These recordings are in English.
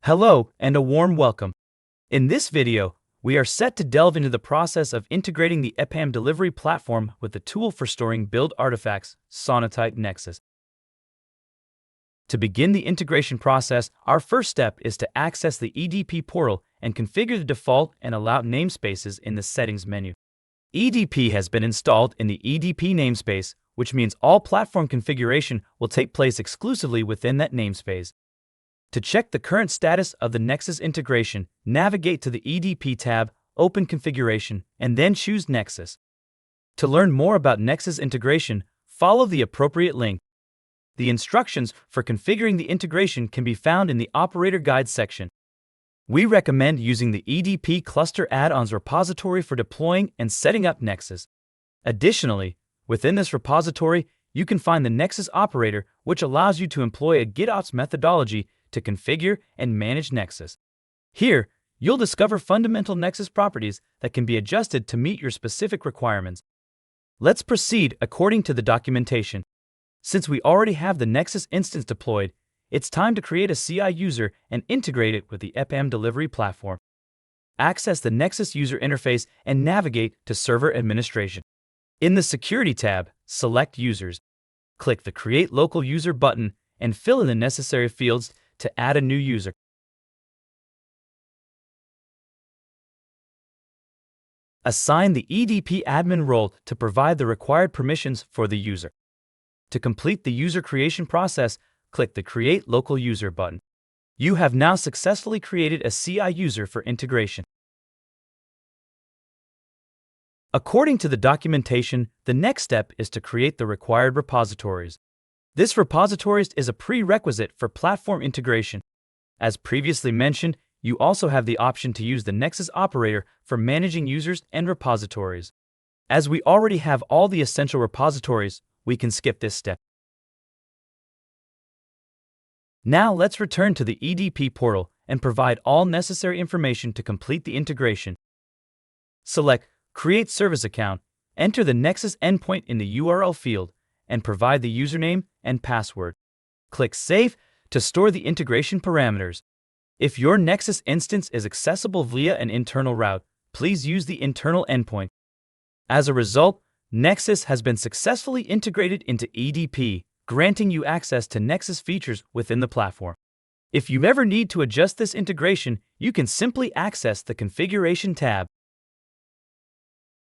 Hello and a warm welcome. In this video, we are set to delve into the process of integrating the EPAM delivery platform with the tool for storing build artifacts, Sonatype Nexus. To begin the integration process, our first step is to access the EDP portal and configure the default and allowed namespaces in the settings menu. EDP has been installed in the EDP namespace, which means all platform configuration will take place exclusively within that namespace. To check the current status of the Nexus integration, navigate to the EDP tab, open Configuration, and then choose Nexus. To learn more about Nexus integration, follow the appropriate link. The instructions for configuring the integration can be found in the Operator Guide section. We recommend using the EDP Cluster Add-ons repository for deploying and setting up Nexus. Additionally, within this repository, you can find the Nexus operator, which allows you to employ a GitOps methodology to configure and manage Nexus. Here, you'll discover fundamental Nexus properties that can be adjusted to meet your specific requirements. Let's proceed according to the documentation. Since we already have the Nexus instance deployed, it's time to create a CI user and integrate it with the EPAM delivery platform. Access the Nexus user interface and navigate to Server Administration. In the Security tab, select Users. Click the Create Local User button and fill in the necessary fields to add a new user. Assign the EDP admin role to provide the required permissions for the user. To complete the user creation process, click the Create Local User button. You have now successfully created a CI user for integration. According to the documentation, the next step is to create the required repositories. This repository is a prerequisite for platform integration. As previously mentioned, you also have the option to use the Nexus operator for managing users and repositories. As we already have all the essential repositories, we can skip this step. Now let's return to the EDP portal and provide all necessary information to complete the integration. Select Create Service Account, enter the Nexus endpoint in the URL field, and provide the username and password. Click Save to store the integration parameters. If your Nexus instance is accessible via an internal route, please use the internal endpoint. As a result, Nexus has been successfully integrated into EDP, granting you access to Nexus features within the platform. If you ever need to adjust this integration, you can simply access the Configuration tab.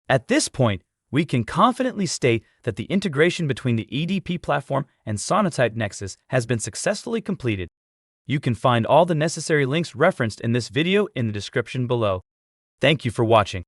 At this point, we can confidently state that the integration between the EDP platform and Sonatype Nexus has been successfully completed. You can find all the necessary links referenced in this video in the description below. Thank you for watching.